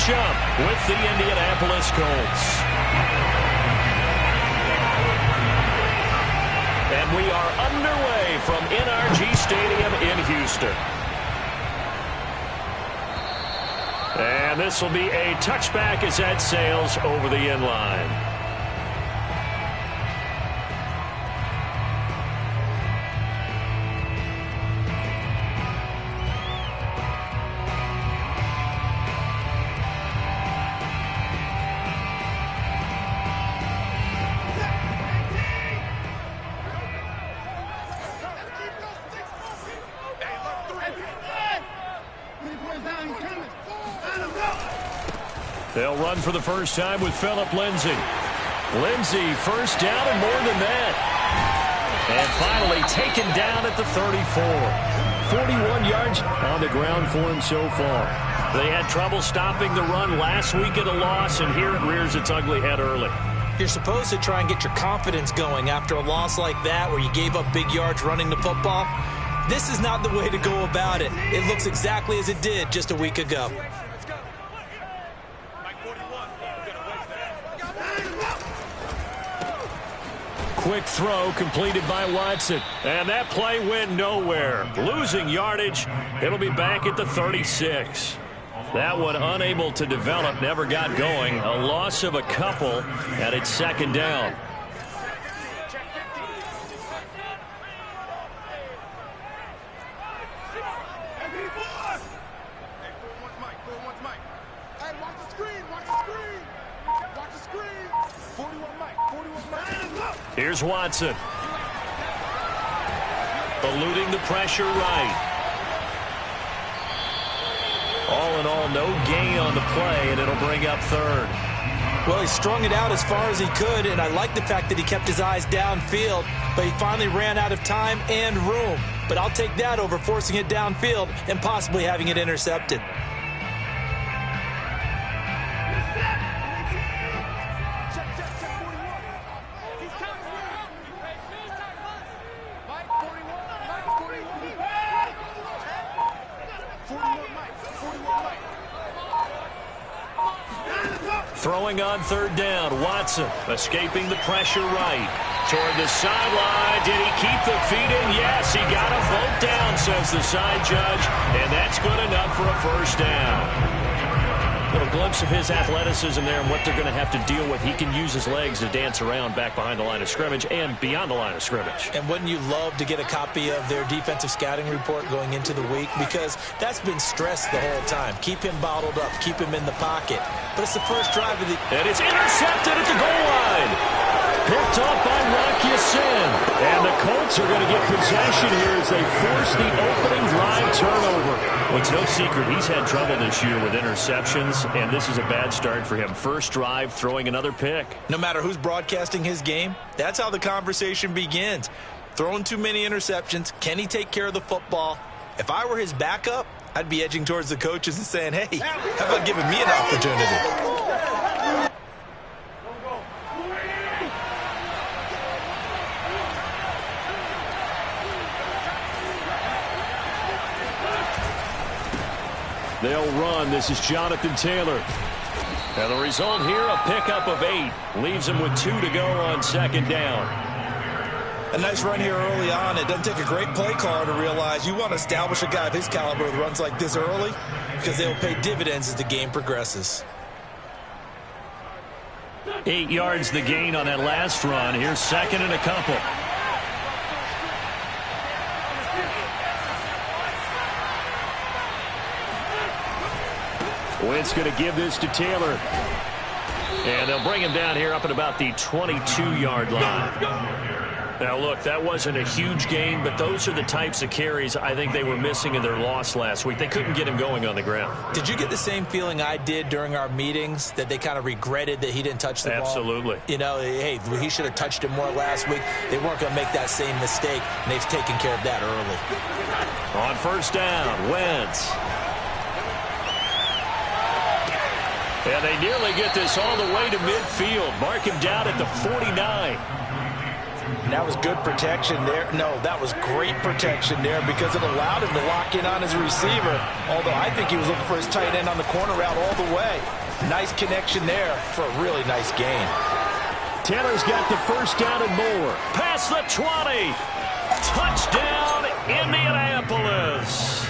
matchup with the Indianapolis Colts. And we are underway from NRG Stadium in Houston. And this will be a touchback as that sails over the end line. They'll run for the first time with Phillip Lindsay. Lindsay first down and more than that. And finally taken down at the 34. 41 yards on the ground for him so far. They had trouble stopping the run last week at a loss, and here it rears its ugly head early. You're supposed to try and get your confidence going after a loss like that where you gave up big yards running the football. This is not the way to go about it. It looks exactly as it did just a week ago. Quick throw completed by Watson. And that play went nowhere. Losing yardage. It'll be back at the 36. That one unable to develop, never got going. A loss of a couple, and it's second down. Here's Watson. Eluding the pressure right. All in all, no gain on the play, and it'll bring up third. Well, he strung it out as far as he could, and I like the fact that he kept his eyes downfield, but he finally ran out of time and room. But I'll take that over forcing it downfield and possibly having it intercepted. Throwing on third down, Watson escaping the pressure right. Toward the sideline. Did he keep the feet in? Yes, he got them both down, says the side judge. And that's good enough for a first down. Little glimpse of his athleticism there and what they're going to have to deal with. He can use his legs to dance around back behind the line of scrimmage and beyond the line of scrimmage. And wouldn't you love to get a copy of their defensive scouting report going into the week? Because that's been stressed the whole time. Keep him bottled up. Keep him in the pocket. But it's the first drive of the... And it's intercepted at the goal line. Picked off by Rock Ya-Sin. And the Colts are going to get possession here as they force the opening drive turnover. Well, it's no secret he's had trouble this year with interceptions, and this is a bad start for him. First drive, throwing another pick. No matter who's broadcasting his game, that's how the conversation begins. Throwing too many interceptions. Can he take care of the football? If I were his backup, I'd be edging towards the coaches and saying, hey, how about giving me an opportunity? They'll run. This is Jonathan Taylor. And the result here, a pickup of 8. Leaves him with 2 to go on second down. A nice run here early on. It doesn't take a great play caller to realize you want to establish a guy of his caliber with runs like this early because they will pay dividends as the game progresses. 8 yards the gain on that last run. Here's second and a couple. Wentz going to give this to Taylor. And they'll bring him down here up at about the 22-yard line. Now, look, that wasn't a huge gain, but those are the types of carries I think they were missing in their loss last week. They couldn't get him going on the ground. Did you get the same feeling I did during our meetings, that they kind of regretted that he didn't touch the ball? Absolutely. You know, hey, he should have touched it more last week. They weren't going to make that same mistake, and they've taken care of that early. On first down, Wentz. And they nearly get this all the way to midfield. Mark him down at the 49. And that was good protection there. No, that was great protection there because it allowed him to lock in on his receiver. Although I think he was looking for his tight end on the corner route all the way. Nice connection there for a really nice gain. Taylor's got the first down and more. Past the 20. Touchdown, Indianapolis.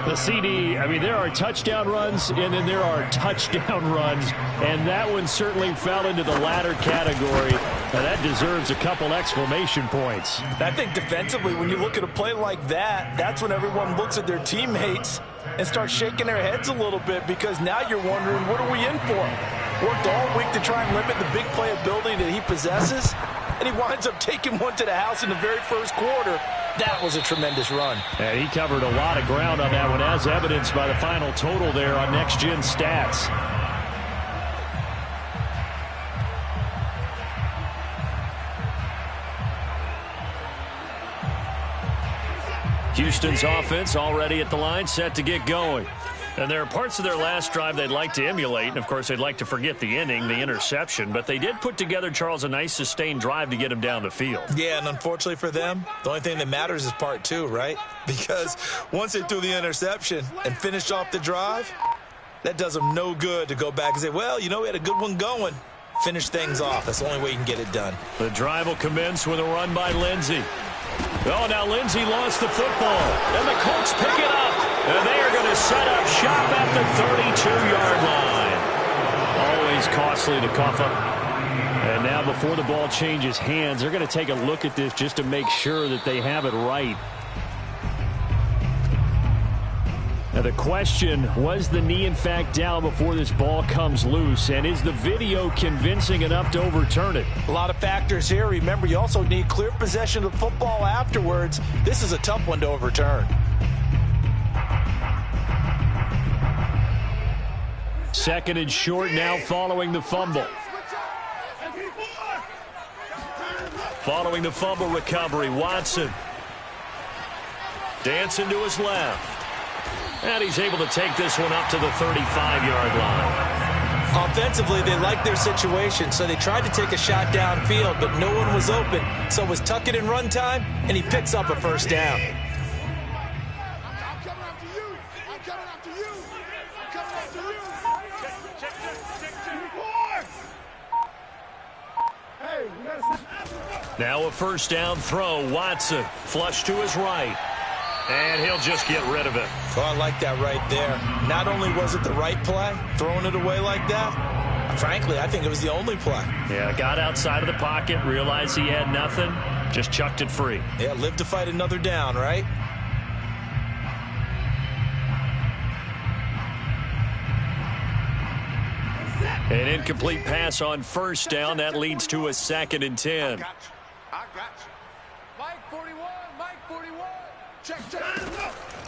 The CD, I mean, there are touchdown runs, and then there are touchdown runs, and that one certainly fell into the latter category. Now, that deserves a couple exclamation points. I think defensively, when you look at a play like that, that's when everyone looks at their teammates and starts shaking their heads a little bit because now you're wondering, what are we in for? Worked all week to try and limit the big play ability that he possesses, and he winds up taking one to the house in the very first quarter. That was a tremendous run. And he covered a lot of ground on that one, as evidenced by the final total there on Next Gen Stats. Houston's offense already at the line, set to get going. And there are parts of their last drive they'd like to emulate. And, of course, they'd like to forget the ending, the interception. But they did put together, Charles, a nice sustained drive to get him down the field. Yeah, and unfortunately for them, the only thing that matters is part two, right? Because once they threw the interception and finished off the drive, that does them no good to go back and say, well, you know, we had a good one going. Finish things off. That's the only way you can get it done. The drive will commence with a run by Lindsey. Oh, now Lindsey lost the football. And the Colts pick it up. And they are going to set up shop at the 32-yard line. Always costly to cough up. And now before the ball changes hands, they're going to take a look at this just to make sure that they have it right. Now the question, was the knee in fact down before this ball comes loose? And is the video convincing enough to overturn it? A lot of factors here. Remember, you also need clear possession of the football afterwards. This is a tough one to overturn. Second and short now following the fumble. Following the fumble recovery, Watson. Dancing to his left. And he's able to take this one up to the 35-yard line. Offensively, they liked their situation, so they tried to take a shot downfield, but no one was open. So it was tuck it in run time, and he picks up a first down. Now a first down throw. Watson flush to his right. And he'll just get rid of it. Oh, I like that right there. Not only was it the right play, throwing it away like that, frankly, I think it was the only play. Yeah, got outside of the pocket, realized he had nothing, just chucked it free. Yeah, live to fight another down, right? An incomplete pass on first down. That leads to a 2nd and 10. I got you. Mike 41, Mike 41. Check.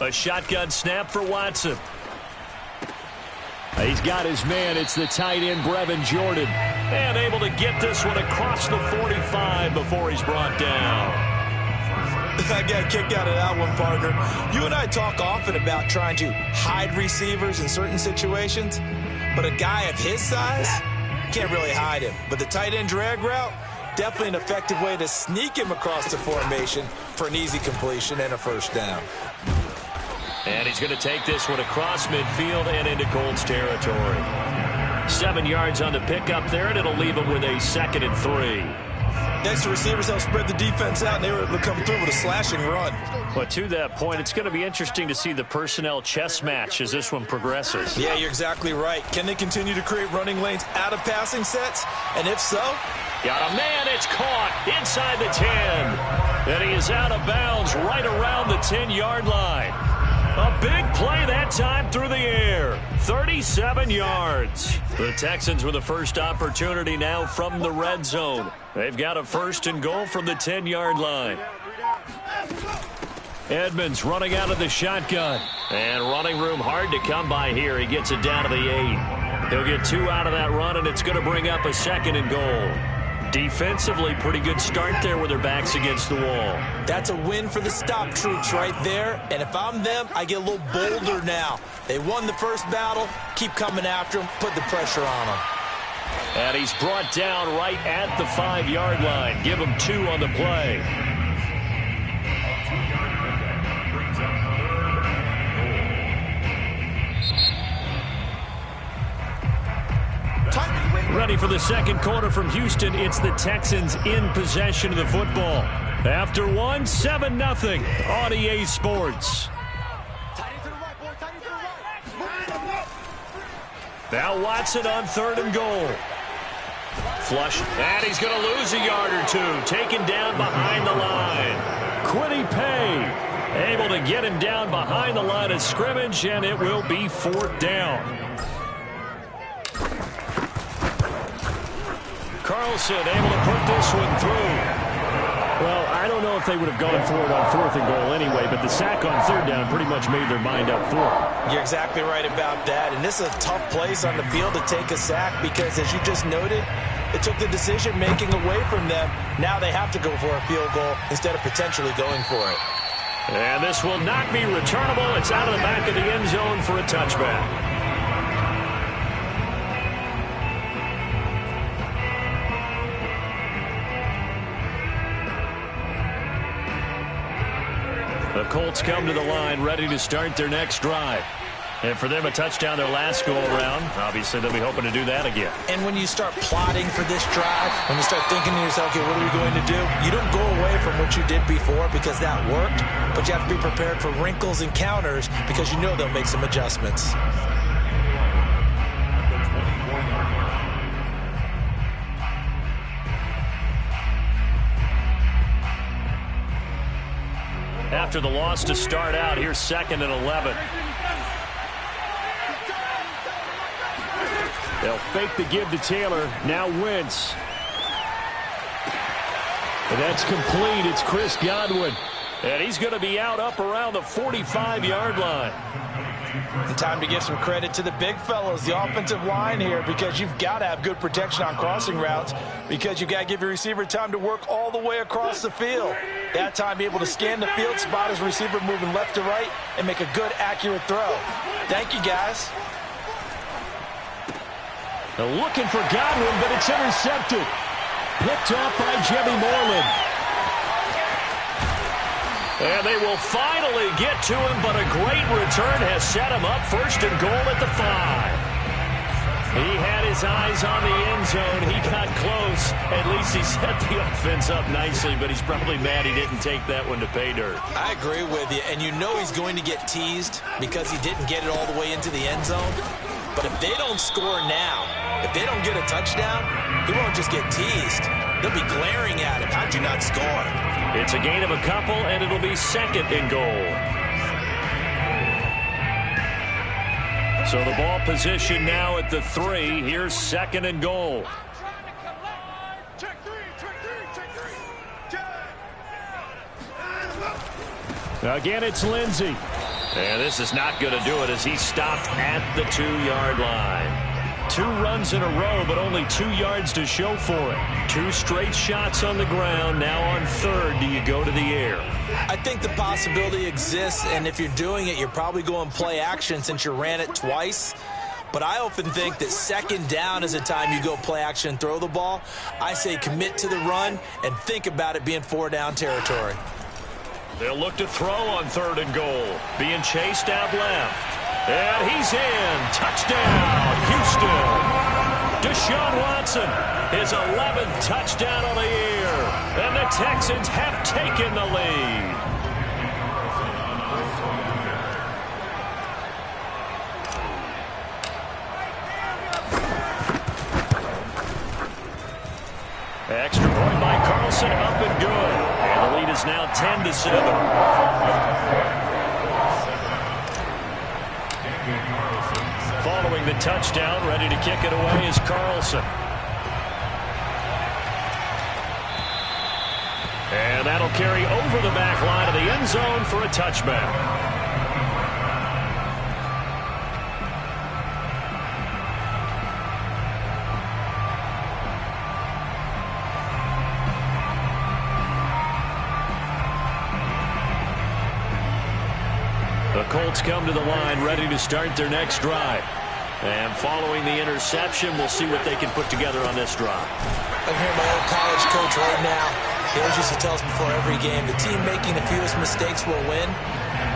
A shotgun snap for Watson. He's got his man. It's the tight end, Brevin Jordan. And able to get this one across the 45 before he's brought down. I got a kick out of that one, partner. You and I talk often about trying to hide receivers in certain situations, but a guy of his size can't really hide him. But the tight end drag route, definitely an effective way to sneak him across the formation for an easy completion and a first down. And he's going to take this one across midfield and into Colts territory. 7 yards on the pickup there, and it'll leave him with a 2nd and 3. Next, the receivers help spread the defense out, and they were able to come through with a slashing run. But to that point, it's going to be interesting to see the personnel chess match as this one progresses. Yeah, you're exactly right. Can they continue to create running lanes out of passing sets? And if so, got a man. It's caught inside the 10. And he is out of bounds right around the 10-yard line. A big play that time through the air. 37 yards. The Texans with the first opportunity now from the red zone. They've got a 1st and goal from the 10-yard line. Edmonds running out of the shotgun. And running room hard to come by here. He gets it down to the 8. He'll get 2 out of that run, and it's going to bring up a 2nd and goal. Defensively, pretty good start there with their backs against the wall. That's a win for the stop troops right there. And if I'm them, I get a little bolder now. They won the first battle. Keep coming after them. Put the pressure on them. And he's brought down right at the 5-yard line. Give him 2 on the play. Ready for the second quarter from Houston. It's the Texans in possession of the football. After 1, 7-0 on EA Sports. Now Watson on 3rd and goal. Flush, and he's going to lose a yard or 2. Taken down behind the line. Kwity Paye able to get him down behind the line of scrimmage, and it will be 4th down. Carlson able to put this one through. Well, I don't know if they would have gone for it on 4th and goal anyway, but the sack on 3rd down pretty much made their mind up for it. You're exactly right about that, and this is a tough place on the field to take a sack because, as you just noted, it took the decision-making away from them. Now they have to go for a field goal instead of potentially going for it. And this will not be returnable. It's out of the back of the end zone for a touchback. The Colts come to the line ready to start their next drive. And for them, a touchdown their last go-around. Obviously, they'll be hoping to do that again. And when you start plotting for this drive, when you start thinking to yourself, okay, what are we going to do? You don't go away from what you did before because that worked, but you have to be prepared for wrinkles and counters because you know they'll make some adjustments. After the loss to start out, here's 2nd and 11. They'll fake the give to Taylor. Now Wentz. And that's complete. It's Chris Godwin. And he's going to be out up around the 45-yard line. And time to give some credit to the big fellows, the offensive line here, because you've got to have good protection on crossing routes because you've got to give your receiver time to work all the way across the field. That time, be able to scan the field, spot his receiver moving left to right, and make a good, accurate throw. Thank you, guys. They're looking for Godwin, but it's intercepted. Picked off by Jimmy Moreland. And they will finally get to him, but a great return has set him up 1st and goal at the 5. He had his eyes on the end zone. He got close. At least he set the offense up nicely, but he's probably mad he didn't take that one to pay dirt. I agree with you, and you know he's going to get teased because he didn't get it all the way into the end zone. But if they don't score now, if they don't get a touchdown, he won't just get teased. They'll be glaring at him. How'd you not score? It's a gain of a couple, and it'll be 2nd and goal. So the ball position now at the 3. Here's 2nd and goal. Again, it's Lindsey. And this is not going to do it as he stopped at the 2-yard line. 2 runs in a row, but only 2 yards to show for it. 2 straight shots on the ground. Now on 3rd, do you go to the air? I think the possibility exists, and if you're doing it, you're probably going play action since you ran it twice. But I often think that 2nd down is a time you go play action and throw the ball. I say commit to the run and think about it being 4-down territory. They'll look to throw on 3rd and goal. Being chased out left. And he's in. Touchdown, Houston. Deshaun Watson, his 11th touchdown of the year. And the Texans have taken the lead. Extra point by Carlson, up and good. And the lead is now 10-7. Following the touchdown, ready to kick it away is Carlson. And that'll carry over the back line of the end zone for a touchback. The Colts come to the line ready to start their next drive. And following the interception, we'll see what they can put together on this drive. I'm hearing my old college coach right now. He always used to tell us before every game, the team making the fewest mistakes will win.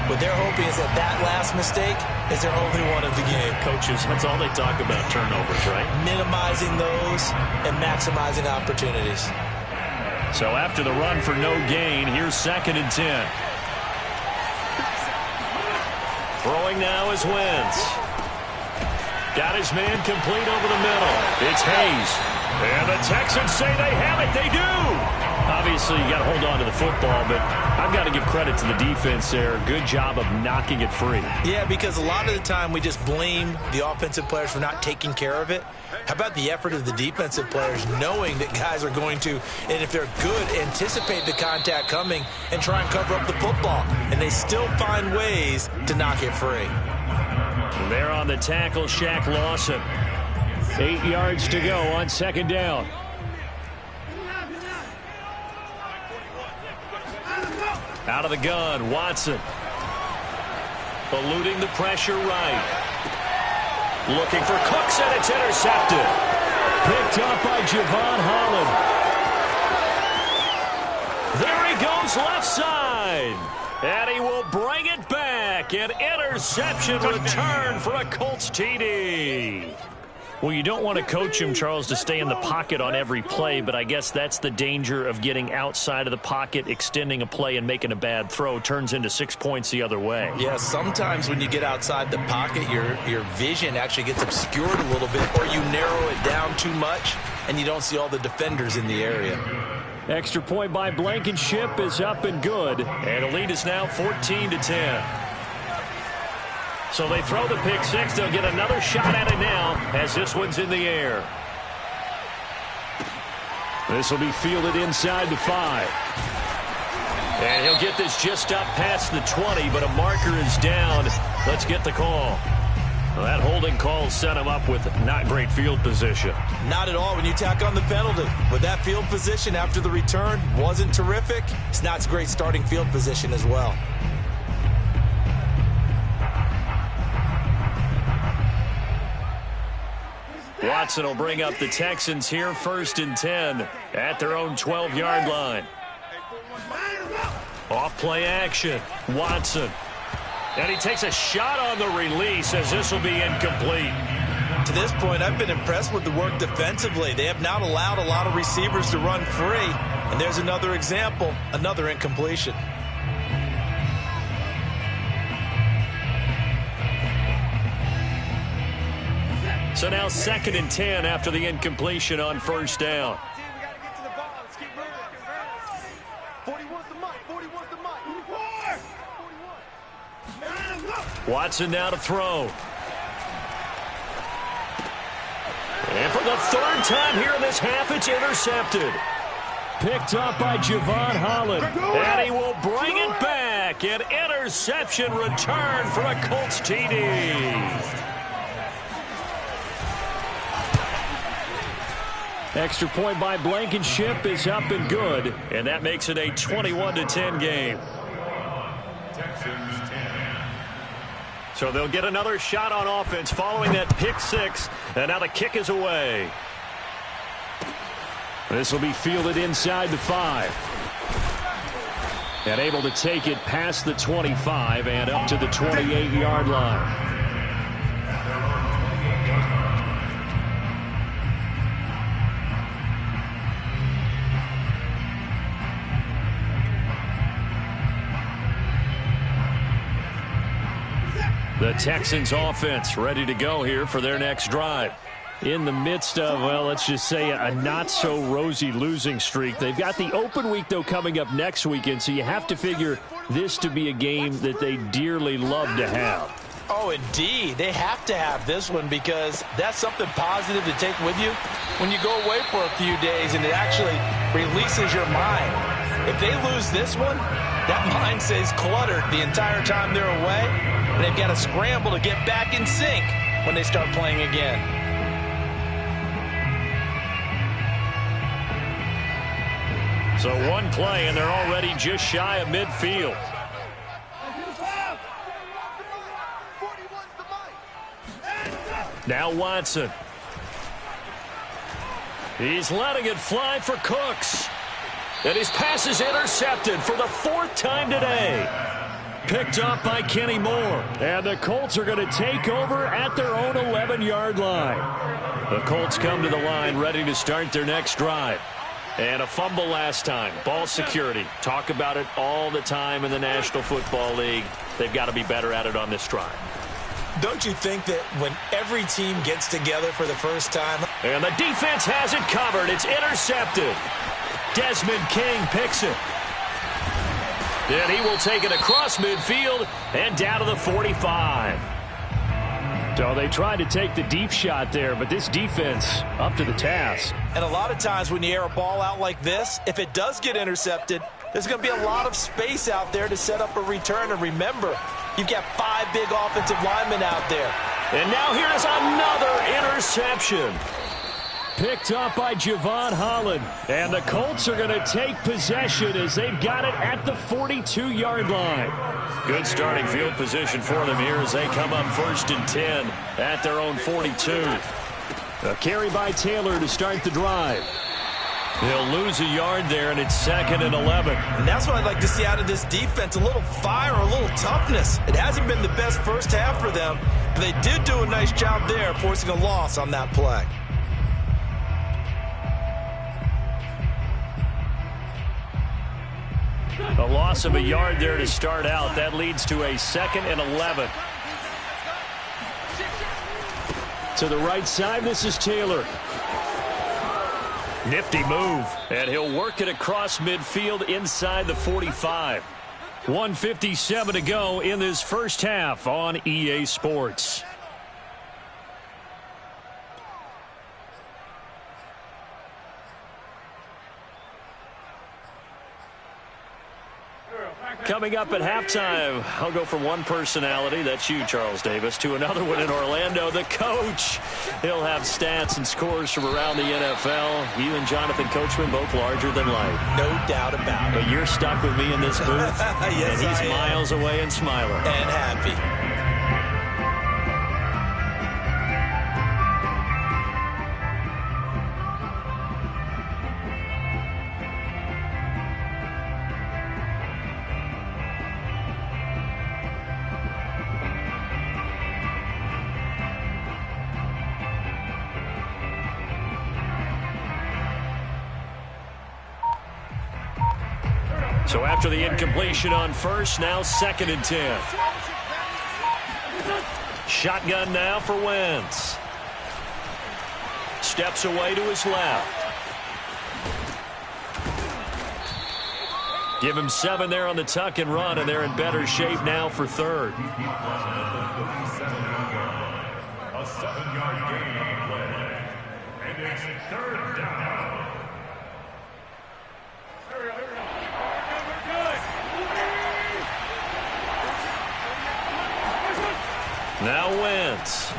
What they're hoping is that that last mistake is their only one of the game. Coaches, that's all they talk about, turnovers, right? Minimizing those and maximizing opportunities. So after the run for no gain, here's 2nd and 10. Throwing now is Wentz. Got his man complete over the middle. It's Hayes. And the Texans say they have it. They do. Obviously, you got to hold on to the football, but I've got to give credit to the defense there. Good job of knocking it free. Yeah, because a lot of the time we just blame the offensive players for not taking care of it. How about the effort of the defensive players knowing that guys are going to, and if they're good, anticipate the contact coming and try and cover up the football. And they still find ways to knock it free. There on the tackle, Shaq Lawson. 8 yards to go on 2nd down. Out of the gun, Watson. Eluding the pressure right. Looking for Cooks, and it's intercepted. Picked up by Javon Holland. There he goes left side. And he will bring it back. An interception return for a Colts TD. Well, you don't want to coach him, Charles, to stay in the pocket on every play, but I guess that's the danger of getting outside of the pocket, extending a play, and making a bad throw. Turns into 6 points the other way. Yeah, sometimes when you get outside the pocket, your vision actually gets obscured a little bit, or you narrow it down too much, and you don't see all the defenders in the area. Extra point by Blankenship is up and good, and the lead is now 14-10. So they throw the pick six. They'll get another shot at it now as this one's in the air. This will be fielded inside the 5. And he'll get this just up past the 20, but a marker is down. Let's get the call. Well, that holding call set him up with not great field position. Not at all when you tack on the penalty. With that field position after the return wasn't terrific. It's not great starting field position as well. Watson will bring up the Texans here, 1st and 10 at their own 12-yard line. Off play action, Watson. And he takes a shot on the release as this will be incomplete. To this point, I've been impressed with the work defensively. They have not allowed a lot of receivers to run free. And there's another example, another incompletion. So now 2nd and 10 after the incompletion on 1st down. Watson now to throw. And for the 3rd time here in this half, it's intercepted. Picked up by Javon Holland. And he will bring it back. An interception return for a Colts TD. Extra point by Blankenship is up and good, and that makes it a 21-10 game. So they'll get another shot on offense following that pick six, and now the kick is away. This will be fielded inside the 5. And able to take it past the 25 and up to the 28-yard line. The Texans offense ready to go here for their next drive. In the midst of, well, let's just say a not-so-rosy losing streak. They've got the open week, though, coming up next weekend, so you have to figure this to be a game that they dearly love to have. Oh, indeed. They have to have this one because that's something positive to take with you when you go away for a few days and it actually releases your mind. If they lose this one, that mind stays cluttered the entire time they're away, and they've got to scramble to get back in sync when they start playing again. So one play, and they're already just shy of midfield. Now Watson. He's letting it fly for Cooks. And his pass is intercepted for the 4th time today. Picked up by Kenny Moore. And the Colts are going to take over at their own 11-yard line. The Colts come to the line ready to start their next drive. And a fumble last time. Ball security. Talk about it all the time in the National Football League. They've got to be better at it on this drive. Don't you think that when every team gets together for the first time? And the defense has it covered. It's intercepted. Desmond King picks it. And he will take it across midfield and down to the 45. So they tried to take the deep shot there, but this defense up to the task. And a lot of times when you air a ball out like this, if it does get intercepted, there's going to be a lot of space out there to set up a return. And remember, you've got 5 big offensive linemen out there. And now here's another interception. Picked up by Javon Holland. And the Colts are going to take possession as they've got it at the 42-yard line. Good starting field position for them here as they come up 1st and 10 at their own 42. A carry by Taylor to start the drive. He'll lose a yard there, and it's 2nd and 11. And that's what I'd like to see out of this defense, a little fire, a little toughness. It hasn't been the best first half for them, but they did do a nice job there forcing a loss on that play. A loss of a yard there to start out. That leads to a 2nd and 11. To the right side, this is Taylor. Nifty move. And he'll work it across midfield inside the 45. 1:57 to go in this first half on EA Sports. Coming up at halftime, I'll go from one personality, that's you, Charles Davis, to another one in Orlando, the coach. He'll have stats and scores from around the NFL. You and Jonathan Coachman, both larger than life. No doubt about it. But you're stuck with me in this booth. Yes, and he's miles away and smiling. And happy. So after the incompletion on first, now 2nd and 10. Shotgun now for Wentz. Steps away to his left. Give him 7 there on the tuck and run, and they're in better shape now for 3rd. A 7-yard gain on the play. And it's 3rd down. Now Wentz.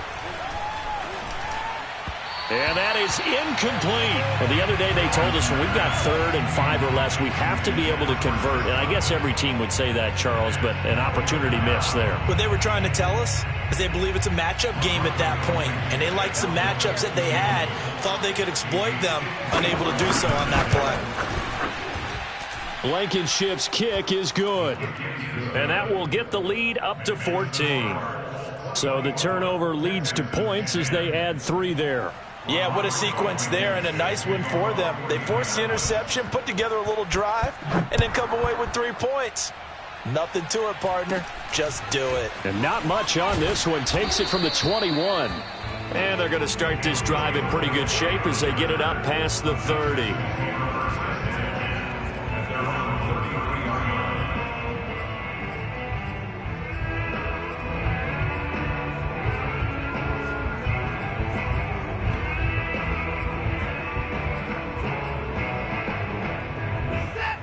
And that is incomplete. Well, the other day they told us when we've got 3rd and 5 or less, we have to be able to convert. And I guess every team would say that, Charles, but an opportunity missed there. What they were trying to tell us is they believe it's a matchup game at that point. And they liked some matchups that they had, thought they could exploit them, unable to do so on that play. Blankenship's kick is good. And that will get the lead up to 14. So the turnover leads to points as they add 3 there. Yeah, what a sequence there, and a nice win for them. They forced the interception, put together a little drive, and then come away with 3 points. Nothing to it, partner. Just do it. And not much on this one. Takes it from the 21. And they're going to start this drive in pretty good shape as they get it up past the 30.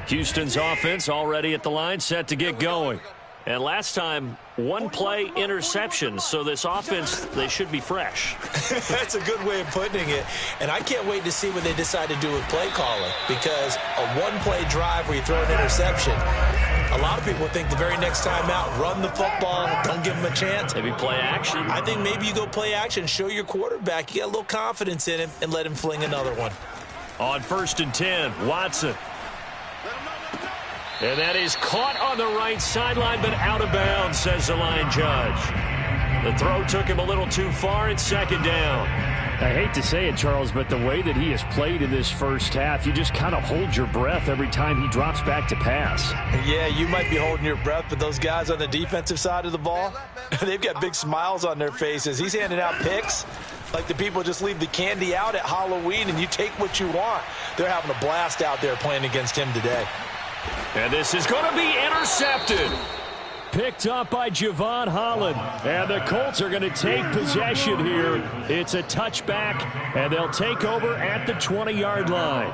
Houston's offense already at the line, set to get going. And last time, 1-play interception. So this offense, they should be fresh. That's a good way of putting it. And I can't wait to see what they decide to do with play calling. Because a 1-play drive where you throw an interception, A lot of people think the very next time out, run the football, don't give him a chance. Maybe play action. I think maybe you go play action, show your quarterback you got a little confidence in him, and let him fling another one. On 1st and 10, Watson. And that is caught on the right sideline, but out of bounds, says the line judge. The throw took him a little too far. It's 2nd down. I hate to say it, Charles, but the way that he has played in this first half, you just kind of hold your breath every time he drops back to pass. Yeah, you might be holding your breath, but those guys on the defensive side of the ball, they've got big smiles on their faces. He's handing out picks like the people just leave the candy out at Halloween and you take what you want. They're having a blast out there playing against him today. And this is going to be intercepted. Picked up by Javon Holland. And the Colts are going to take possession here. It's a touchback, and they'll take over at the 20-yard line.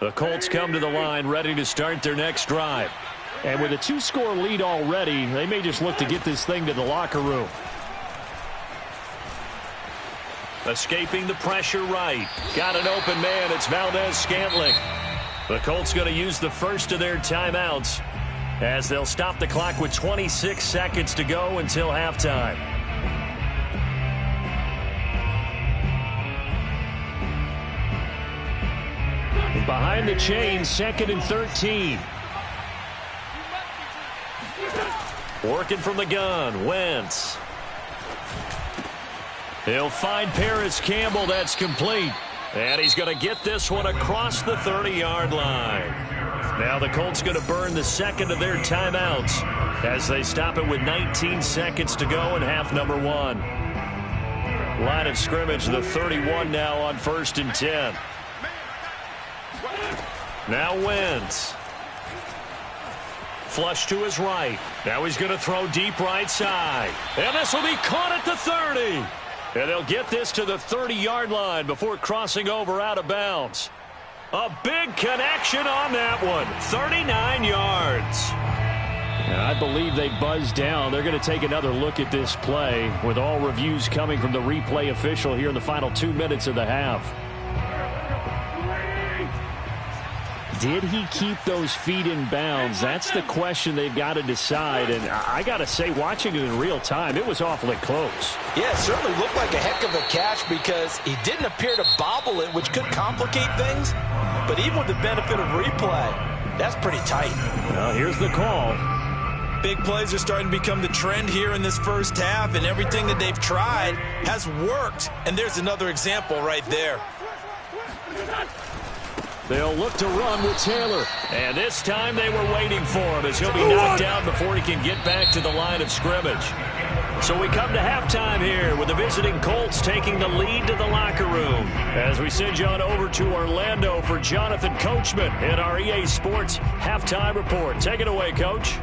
The Colts come to the line ready to start their next drive. And with a 2-score lead already, they may just look to get this thing to the locker room. Escaping the pressure right. Got an open man. It's Valdez-Scantling. The Colts going to use the first of their timeouts as they'll stop the clock with 26 seconds to go until halftime. Behind the chain, 2nd and 13. Working from the gun, Wentz. He'll find Paris Campbell. That's complete. And he's going to get this one across the 30-yard line. Now the Colts going to burn the second of their timeouts as they stop it with 19 seconds to go in half number 1. Line of scrimmage, the 31 now on 1st and 10. Now Wentz. Flush to his right. Now he's going to throw deep right side. And this will be caught at the 30. And they'll get this to the 30-yard line before crossing over out of bounds. A big connection on that one. 39 yards. And I believe they buzzed down. They're going to take another look at this play with all reviews coming from the replay official here in the final 2 minutes of the half. Did he keep those feet in bounds? That's the question they've got to decide. And I got to say, watching it in real time, it was awfully close. Yeah, it certainly looked like a heck of a catch because he didn't appear to bobble it, which could complicate things. But even with the benefit of replay, that's pretty tight. Well, here's the call. Big plays are starting to become the trend here in this first half, and everything that they've tried has worked. And there's another example right there. They'll look to run with Taylor. And this time they were waiting for him as he'll be knocked down before he can get back to the line of scrimmage. So we come to halftime here with the visiting Colts taking the lead to the locker room as we send you on over to Orlando for Jonathan Coachman in our EA Sports Halftime Report. Take it away, Coach.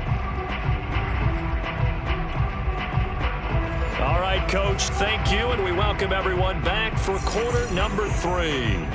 All right, Coach, thank you, and we welcome everyone back for quarter number 3.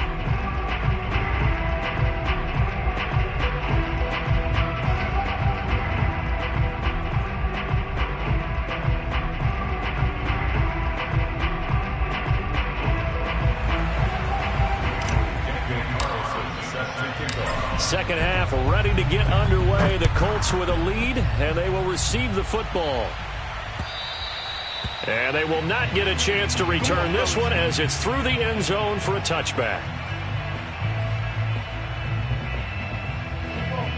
Second half ready to get underway. The Colts with a lead, and they will receive the football. And they will not get a chance to return this one as it's through the end zone for a touchback.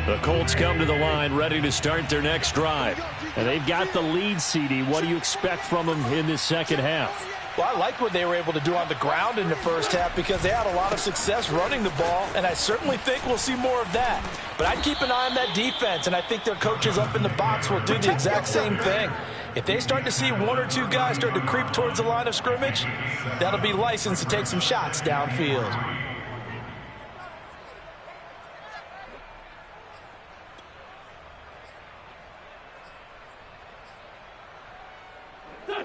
The Colts come to the line ready to start their next drive. And they've got the lead, CD. What do you expect from them in this second half? Well, I like what they were able to do on the ground in the first half because they had a lot of success running the ball, and I certainly think we'll see more of that. But I'd keep an eye on that defense, and I think their coaches up in the box will do the exact same thing. If they start to see 1 or 2 guys start to creep towards the line of scrimmage, that'll be licensed to take some shots downfield.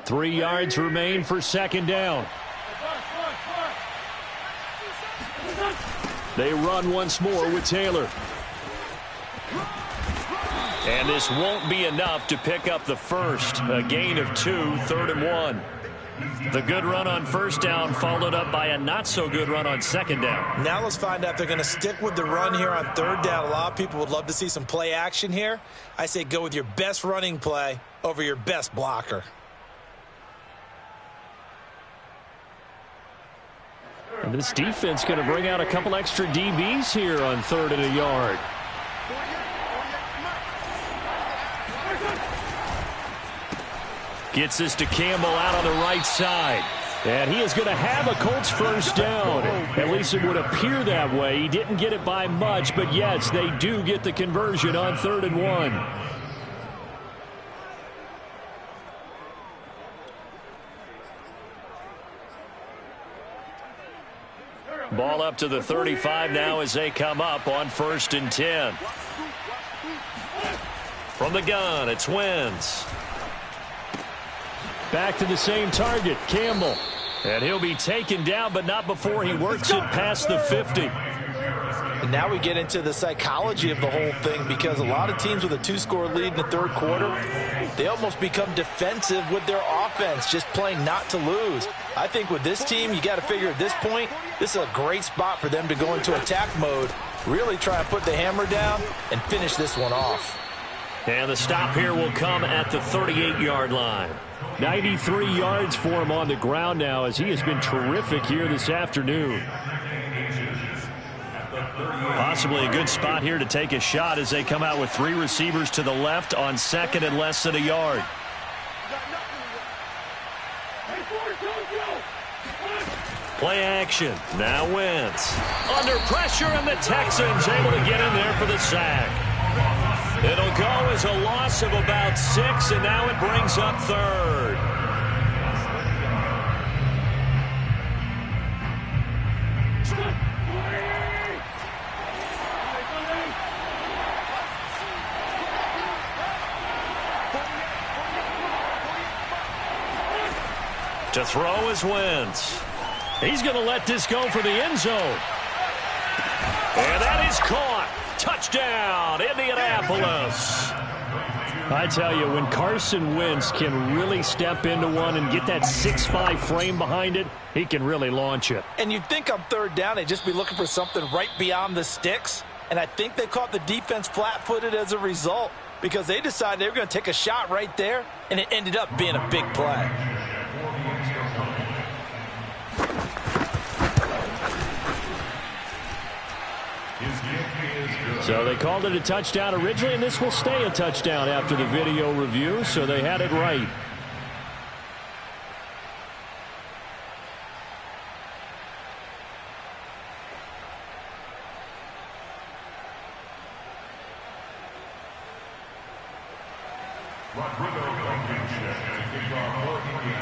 Three yards remain for second down. They run once more with Taylor. And this won't be enough to pick up the first. A gain of 2, 3rd and 1. The good run on first down followed up by a not-so-good run on second down. Now let's find out if they're going to stick with the run here on 3rd down. A lot of people would love to see some play action here. I say go with your best running play over your best blocker. And this defense going to bring out a couple extra DBs here on 3rd and a yard. Gets this to Campbell out on the right side. And he is going to have a Colts first down. At least it would appear that way. He didn't get it by much, but yes, they do get the conversion on 3rd and 1. Ball up to the 35 now as they come up on 1st and 10. From the gun, it's Wentz. Back to the same target, Campbell. And he'll be taken down, but not before he works it past the 50. And now we get into the psychology of the whole thing, because a lot of teams with a 2-score lead in the 3rd quarter, they almost become defensive with their offense, just playing not to lose. I think with this team, you got to figure at this point, this is a great spot for them to go into attack mode, really try and put the hammer down and finish this one off. And the stop here will come at the 38-yard line. 93 yards for him on the ground now, as he has been terrific here this afternoon. Possibly a good spot here to take a shot as they come out with 3 receivers to the left on 2nd and less than a yard. Play action. Now Wentz. Under pressure, and the Texans able to get in there for the sack. It'll go as a loss of about 6, and now it brings up 3rd. To throw is Wentz. He's going to let this go for the end zone. And that is caught. Touchdown, Indianapolis. I tell you, when Carson Wentz can really step into one and get that 6'5" frame behind it, he can really launch it. And you'd think on 3rd down, they'd just be looking for something right beyond the sticks. And I think they caught the defense flat-footed as a result, because they decided they were going to take a shot right there, and it ended up being a big play. So they called it a touchdown originally, and this will stay a touchdown after the video review, so they had it right.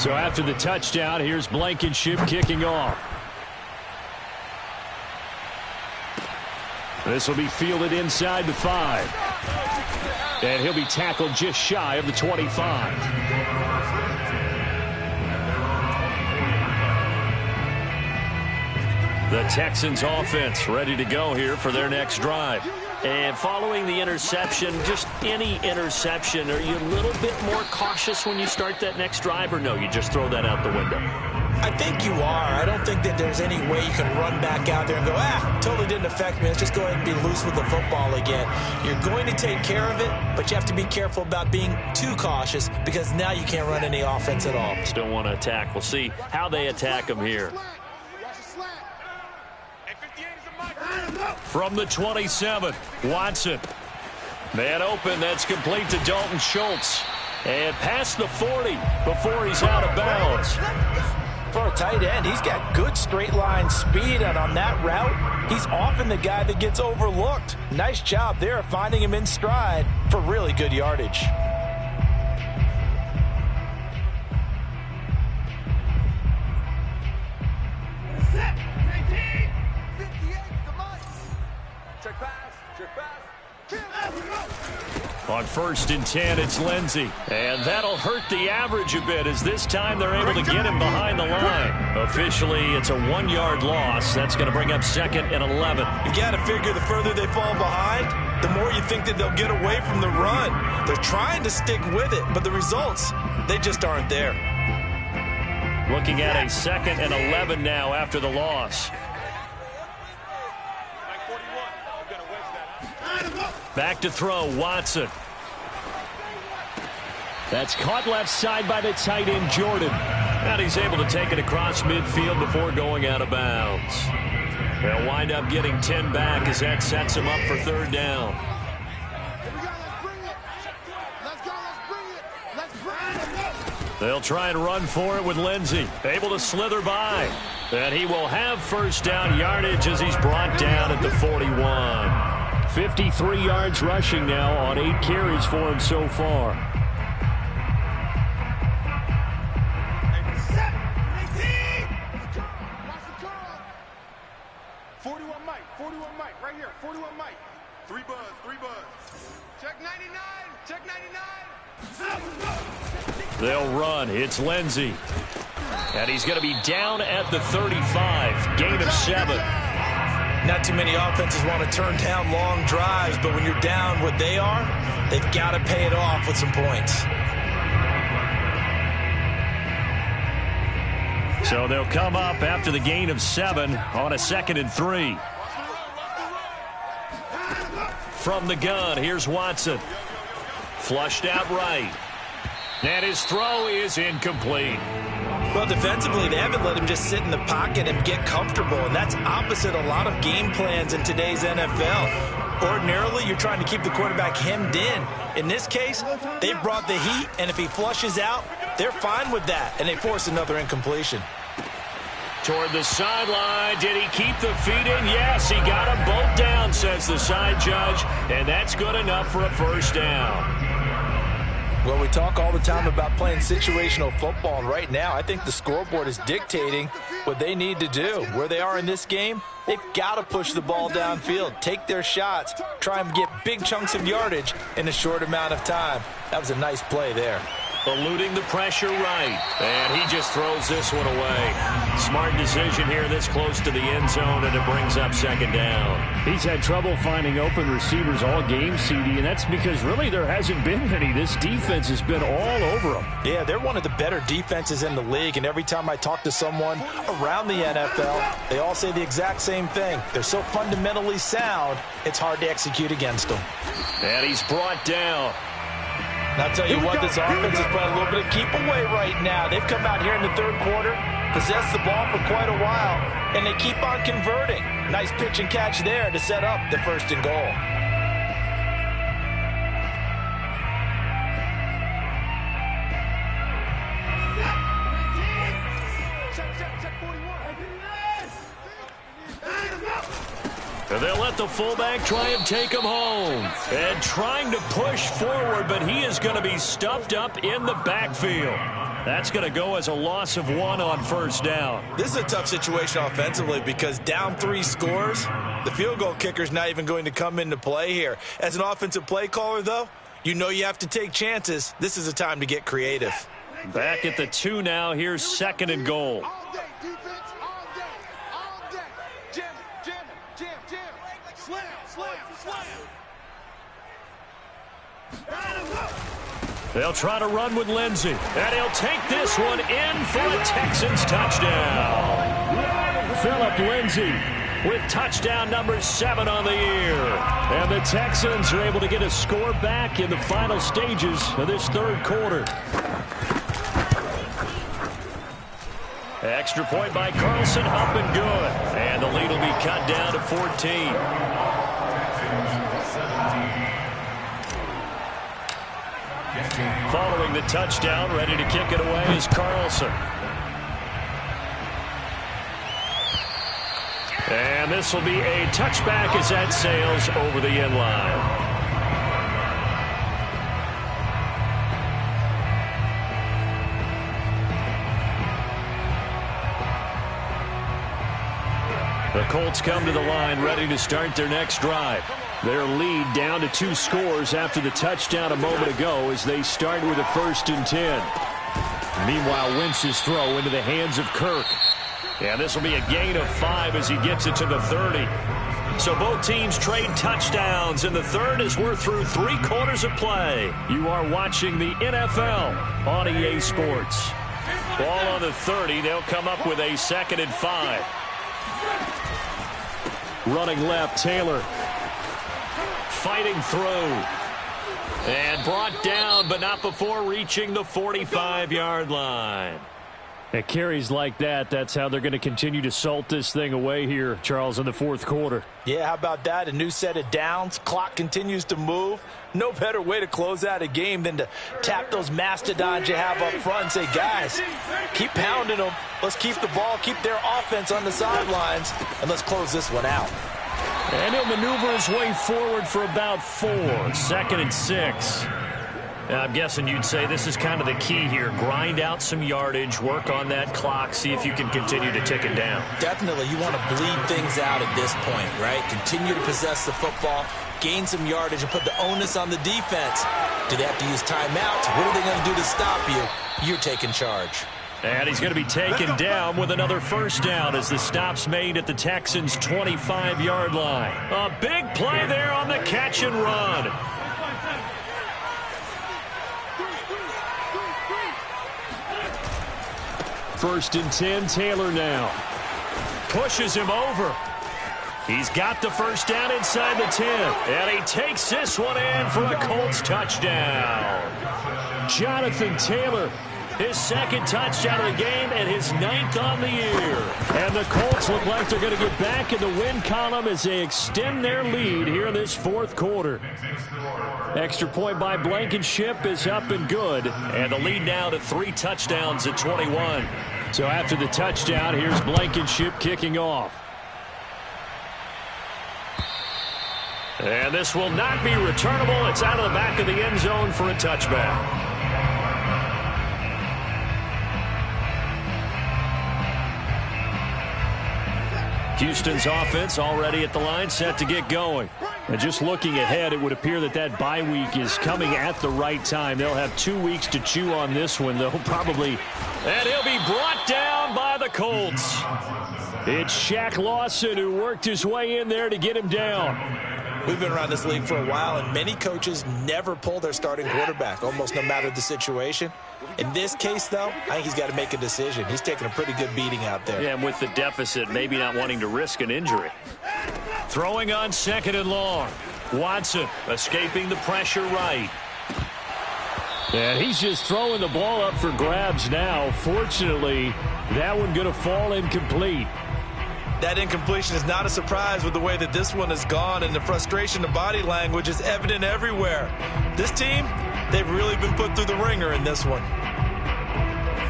So after the touchdown, here's Blankenship kicking off. This will be fielded inside the 5. And he'll be tackled just shy of the 25. The Texans offense ready to go here for their next drive. And following the interception, just any interception, are you a little bit more cautious when you start that next drive, or no, you just throw that out the window? I think you are. I don't think that there's any way you can run back out there and go, totally didn't affect me. Let's just go ahead and be loose with the football again. You're going to take care of it, but you have to be careful about being too cautious, because now you can't run any offense at all. Still want to attack. We'll see how they attack them here. From the 27, Watson. Man open, that's complete to Dalton Schultz. And past the 40 before he's out of bounds. For a tight end, he's got good straight line speed, and on that route, he's often the guy that gets overlooked. Nice job there of finding him in stride for really good yardage. On 1st and 10, it's Lindsey. And that'll hurt the average a bit, as this time they're able to get him behind the line. Officially, it's a 1-yard loss. That's going to bring up 2nd and 11. You got to figure the further they fall behind, the more you think that they'll get away from the run. They're trying to stick with it, but the results, they just aren't there. Looking at a 2nd and 11 now after the loss. Back to throw, Watson. That's caught left side by the tight end, Jordan. And he's able to take it across midfield before going out of bounds. They'll wind up getting 10 back as that sets him up for 3rd down. They'll try and run for it with Lindsey. Able to slither by. And he will have 1st down yardage as he's brought down at the 41. 53 yards rushing now on 8 carries for him so far. They'll run. It's Lindsey. And he's going to be down at the 35. Gain of 7. Not too many offenses want to turn down long drives, but when you're down what they are, they've got to pay it off with some points. So they'll come up after the gain of 7 on a 2nd and 3. From the gun, here's Watson. Flushed out right. And his throw is incomplete. Well, defensively, they haven't let him just sit in the pocket and get comfortable, and that's opposite a lot of game plans in today's NFL. Ordinarily, you're trying to keep the quarterback hemmed in. In this case, they brought the heat, and if he flushes out, they're fine with that, and they force another incompletion. Toward the sideline. Did he keep the feet in? Yes, he got them both down, says the side judge, and that's good enough for a 1st down. Well, we talk all the time about playing situational football, and right now I think the scoreboard is dictating what they need to do. Where they are in this game, they've got to push the ball downfield, take their shots, try and get big chunks of yardage in a short amount of time. That was a nice play there. Eluding the pressure right, and he just throws this one away. Smart decision here this close to the end zone, and it brings up 2nd down. He's had trouble finding open receivers all game, CD, and that's because really there hasn't been many. This defense has been all over them. Yeah, they're one of the better defenses in the league, and every time I talk to someone around the NFL, they all say the exact same thing. They're so fundamentally sound, it's hard to execute against them. And he's brought down. And I'll tell you what, this offense is playing a little bit of keep away right now. They've come out here in the 3rd quarter, possessed the ball for quite a while, and they keep on converting. Nice pitch and catch there to set up the 1st and goal. And they'll let the fullback try and take him home. And trying to push forward, but he is going to be stuffed up in the backfield. That's going to go as a loss of 1 on 1st down. This is a tough situation offensively because down 3 scores, the field goal kicker's not even going to come into play here. As an offensive play caller, though, you know you have to take chances. This is a time to get creative. Back at the 2 now. Here's 2nd and goal. They'll try to run with Lindsey. And he'll take this one in for a Texans touchdown. Phillip Lindsey with touchdown number 7 on the year. And the Texans are able to get a score back in the final stages of this 3rd quarter. Extra point by Carlson, up and good. And the lead will be cut down to 14. Following the touchdown, ready to kick it away is Carlson. And this will be a touchback as that sails over the end line. The Colts come to the line ready to start their next drive. Their lead down to 2 scores after the touchdown a moment ago as they start with a 1st and 10. Meanwhile, Wentz's throw into the hands of Kirk. And this will be a gain of 5 as he gets it to the 30. So both teams trade touchdowns in the third as we're through 3 quarters of play. You are watching the NFL on EA Sports. Ball on the 30. They'll come up with a 2nd and 5. Running left, Taylor. Fighting through. And brought down, but not before reaching the 45-yard line. At carries like that, that's how they're going to continue to salt this thing away here, Charles, in the 4th quarter. Yeah, how about that? A new set of downs. Clock continues to move. No better way to close out a game than to tap those mastodons you have up front and say, guys, keep pounding them. Let's keep the ball, keep their offense on the sidelines, and let's close this one out. And he'll maneuver his way forward for about 4. 2nd and 6. I'm guessing you'd say this is kind of the key here. Grind out some yardage, work on that clock, see if you can continue to tick it down. Definitely. You want to bleed things out at this point, right? Continue to possess the football, gain some yardage, and put the onus on the defense. Do they have to use timeouts? What are they going to do to stop you? You're taking charge. And he's going to be taken down with another 1st down as the stop's made at the Texans' 25-yard line. A big play there on the catch and run. First and 10, Taylor now. Pushes him over. He's got the 1st down inside the 10. And he takes this one in for a Colts touchdown. Jonathan Taylor, his 2nd touchdown of the game and his 9th on the year. And the Colts look like they're going to get back in the win column as they extend their lead here in this 4th quarter. Extra point by Blankenship is up and good. And the lead now to 3 touchdowns at 21. So after the touchdown, here's Blankenship kicking off. And this will not be returnable. It's out of the back of the end zone for a touchback. Houston's offense already at the line, set to get going. And just looking ahead, it would appear that that bye week is coming at the right time. They'll have 2 weeks to chew on this one, though, probably. And he'll be brought down by the Colts. It's Shaq Lawson who worked his way in there to get him down. We've been around this league for a while, and many coaches never pull their starting quarterback, almost no matter the situation. In this case, though, I think he's got to make a decision. He's taking a pretty good beating out there. Yeah, and with the deficit, maybe not wanting to risk an injury. Throwing on 2nd and long. Watson escaping the pressure right. And he's just throwing the ball up for grabs now. Fortunately, that one going to fall incomplete. That incompletion is not a surprise with the way that this one has gone, and the frustration, the body language is evident everywhere. This team, they've really been put through the ringer in this one.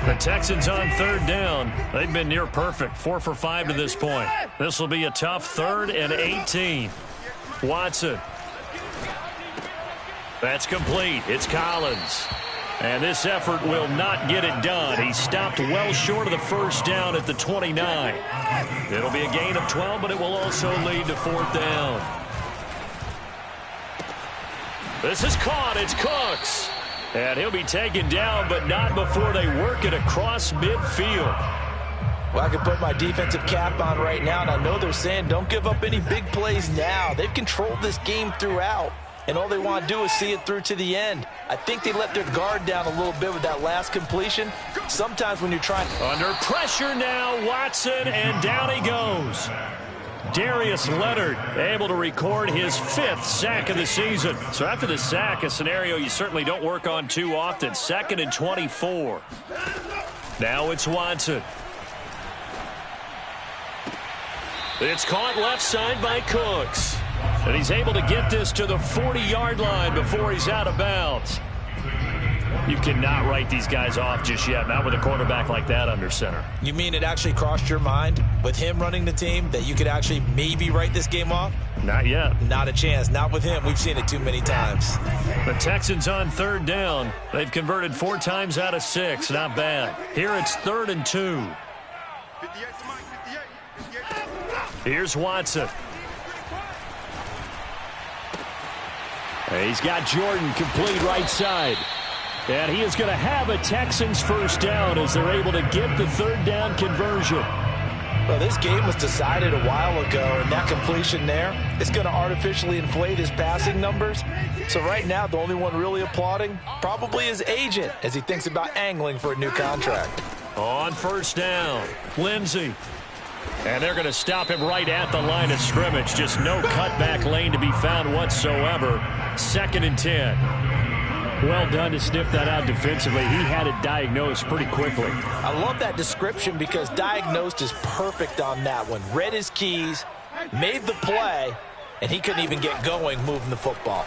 The Texans on 3rd down. They've been near perfect, 4 for 5 to this point. This will be a tough 3rd and 18. Watson. That's complete. It's Collins. And this effort will not get it done. He stopped well short of the 1st down at the 29. It'll be a gain of 12, but it will also lead to 4th down. This is caught. It's Cooks. And he'll be taken down, but not before they work it across midfield. Well, I can put my defensive cap on right now, and I know they're saying don't give up any big plays now. They've controlled this game throughout, and all they want to do is see it through to the end. I think they let their guard down a little bit with that last completion. Sometimes when you're trying... Under pressure now, Watson, and down he goes. Darius Leonard able to record his 5th sack of the season. So after the sack, a scenario you certainly don't work on too often. 2nd and 24. Now it's Watson. It's caught left side by Cooks. And he's able to get this to the 40-yard line before he's out of bounds. You cannot write these guys off just yet, not with a quarterback like that under center. You mean it actually crossed your mind with him running the team that you could actually maybe write this game off? Not yet. Not a chance. Not with him. We've seen it too many times. The Texans on 3rd down. They've converted 4 times out of 6. Not bad. Here it's 3rd and 2. Here's Watson. He's got Jordan complete right side. And he is going to have a Texans 1st down as they're able to get the 3rd down conversion. Well, this game was decided a while ago, and that completion there is going to artificially inflate his passing numbers. So right now, the only one really applauding probably his agent as he thinks about angling for a new contract. On first down, Lindsey. And they're going to stop him right at the line of scrimmage. Just no cutback lane to be found whatsoever. 2nd and 10. Well done to sniff that out defensively. He had it diagnosed pretty quickly. I love that description because diagnosed is perfect on that one. Read his keys, made the play, and he couldn't even get going moving the football.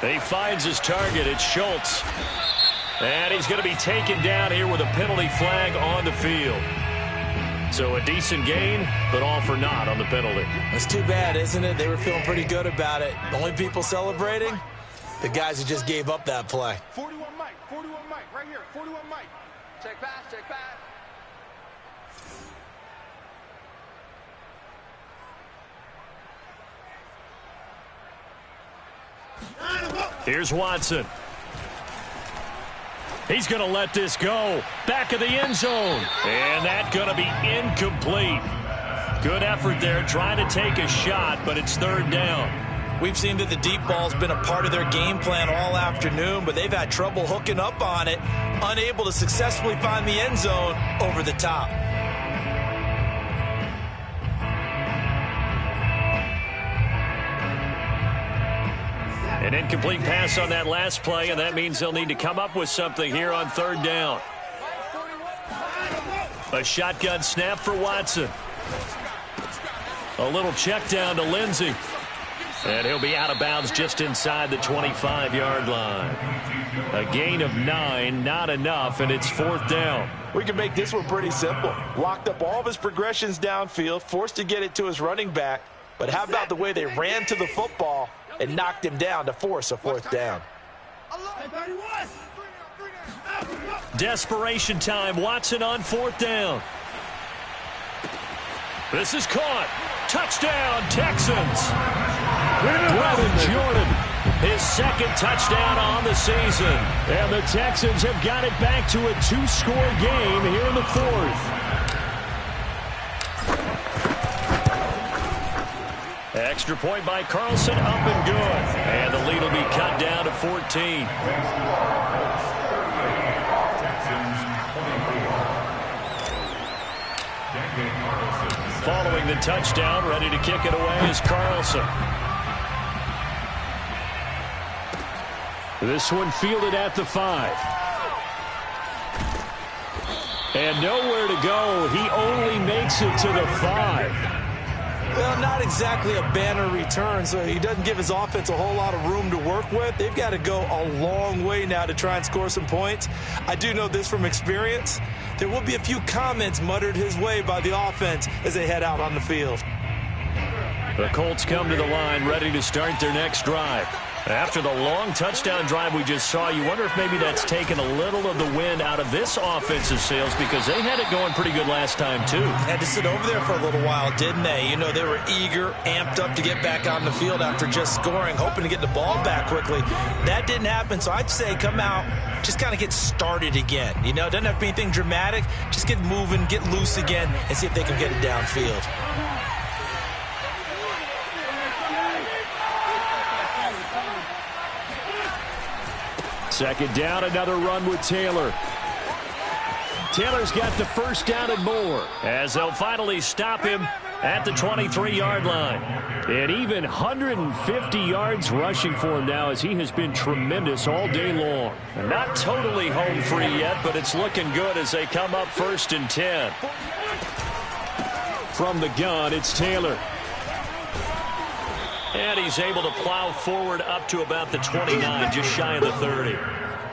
He finds his target. It's Schultz. And he's going to be taken down here with a penalty flag on the field. So a decent gain, but all for naught on the penalty. That's too bad, isn't it? They were feeling pretty good about it. The only people celebrating? The guys who just gave up that play. 41 Mike, right here, 41 Mike. Check pass, check pass. Here's Watson. He's going to let this go. Back of the end zone. And that's going to be incomplete. Good effort there trying to take a shot, but it's 3rd down. We've seen that the deep ball's been a part of their game plan all afternoon, but they've had trouble hooking up on it, unable to successfully find the end zone over the top. An incomplete pass on that last play, and that means they'll need to come up with something here on 3rd down. A shotgun snap for Watson. A little check down to Lindsey. And he'll be out of bounds just inside the 25-yard line. A gain of 9, not enough, and it's 4th down. We can make this one pretty simple. Locked up all of his progressions downfield, forced to get it to his running back. But how about the way they ran to the football and knocked him down to force a 4th down? Desperation time. Watson on 4th down. This is caught. Touchdown, Texans. Brevin Jordan, his 2nd touchdown on the season. And the Texans have got it back to a 2-score game here in the 4th. Extra point by Carlson, up and good. And the lead will be cut down to 14. Following the touchdown, ready to kick it away is Carlson. This one fielded at the 5. And nowhere to go. He only makes it to the 5. Well, not exactly a banner return, so he doesn't give his offense a whole lot of room to work with. They've got to go a long way now to try and score some points. I do know this from experience. There will be a few comments muttered his way by the offense as they head out on the field. The Colts come to the line ready to start their next drive. After the long touchdown drive we just saw, you wonder if maybe that's taken a little of the wind out of this offensive sails because they had it going pretty good last time, too. Had to sit over there for a little while, didn't they? You know, they were eager, amped up to get back on the field after just scoring, hoping to get the ball back quickly. That didn't happen, so I'd say come out, just kind of get started again. You know, it doesn't have to be anything dramatic. Just get moving, get loose again, and see if they can get it downfield. Second down, another run with Taylor. Taylor's got the first down and more as they'll finally stop him at the 23-yard line. And even 150 yards rushing for him now as he has been tremendous all day long. Not totally home free yet, but it's looking good as they come up 1st and 10. From the gun, it's Taylor. And he's able to plow forward up to about the 29, just shy of the 30.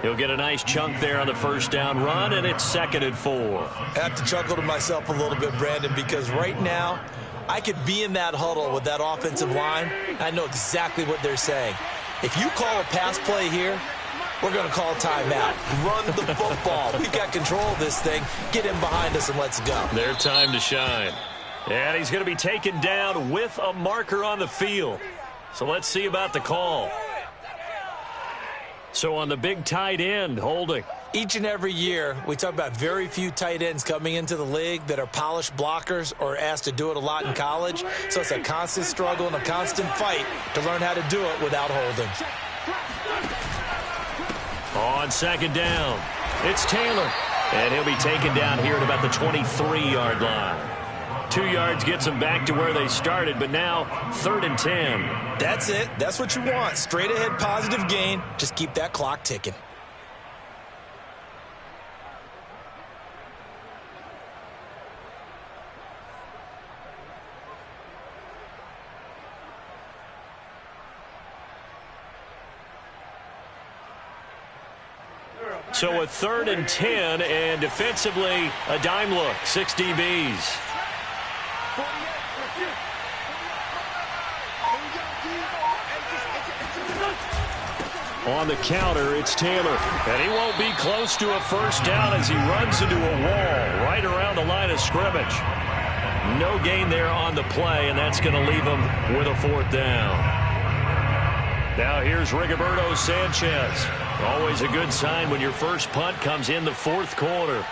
He'll get a nice chunk there on the first down run, and it's 2nd and 4. I have to chuckle to myself a little bit, Brandon, because right now I could be in that huddle with that offensive line. I know exactly what they're saying. If you call a pass play here, we're going to call timeout. Run the football. We've got control of this thing. Get in behind us and let's go. Their time to shine. And he's going to be taken down with a marker on the field. So let's see about the call. So on the big tight end, holding. Each and every year, we talk about very few tight ends coming into the league that are polished blockers or asked to do it a lot in college. So it's a constant struggle and a constant fight to learn how to do it without holding. On second down, it's Taylor. And he'll be taken down here at about the 23-yard line. 2 yards gets them back to where they started, but now 3rd and 10. That's it. That's what you want. Straight ahead positive gain. Just keep that clock ticking. So a 3rd and 10, and defensively, a dime look, 6 DBs. On the counter, it's Taylor. And he won't be close to a first down as he runs into a wall right around the line of scrimmage. No gain there on the play, and that's going to leave him with a 4th down. Now here's Rigoberto Sanchez. Always a good sign when your first punt comes in the 4th quarter.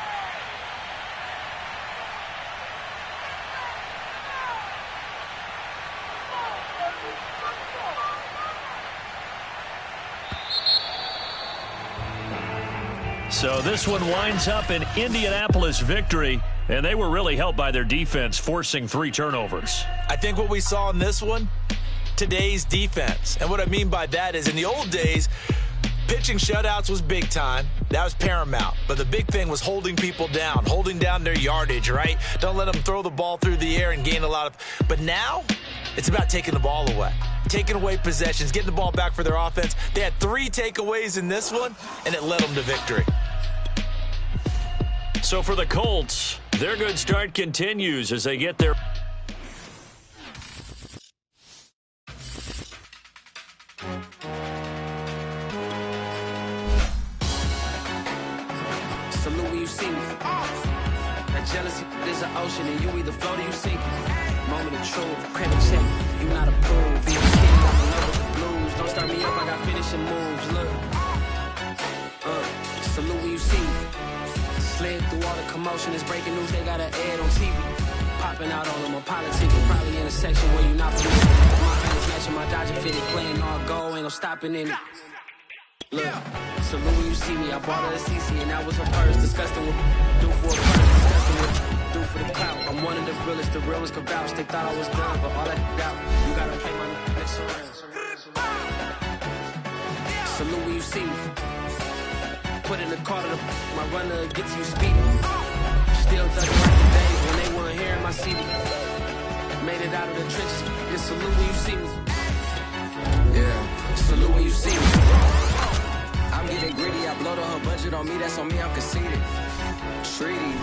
So this one winds up an Indianapolis victory, and they were really helped by their defense, forcing 3 turnovers. I think what we saw in this one, today's defense. And what I mean by that is in the old days, pitching shutouts was big time. That was paramount. But the big thing was holding people down, holding down their yardage, right? Don't let them throw the ball through the air and gain a lot of... But now, it's about taking the ball away. Taking away possessions, getting the ball back for their offense. They had 3 takeaways in this one, and it led them to victory. So for the Colts, their good start continues as they get their... Salute when you see me. That jealousy is an ocean, and you either float or you sink. Moment of truth, credit check. You not approved. Be a king, I'm in love with the blues. Don't start me up, I got finishing moves. Look. Salute when you see me. Slid through all the commotion. It's breaking news, they got an ad on TV. Popping out on them, a politic. Probably in a section where you not familiar. My fans matching my Dodger fitted. Playing all go, ain't no stopping in it. Look, salute when you see me. I bought her a CC and that was her purse. Disgusting with do for a purse. Disgusting with do for the clout. I'm one of the realest, the realest could vouch. They thought I was done, but all that doubt. You gotta pay my next around. Salute when you see me. Put in the car to the my runner gets you speeding. Still thugging like the days when they weren't here in my city. Made it out of the trenches. Just salute when you see me. Yeah, salute when you see me. I'm getting greedy, I blow to her budget on me, that's on me, I'm conceited. Treaty.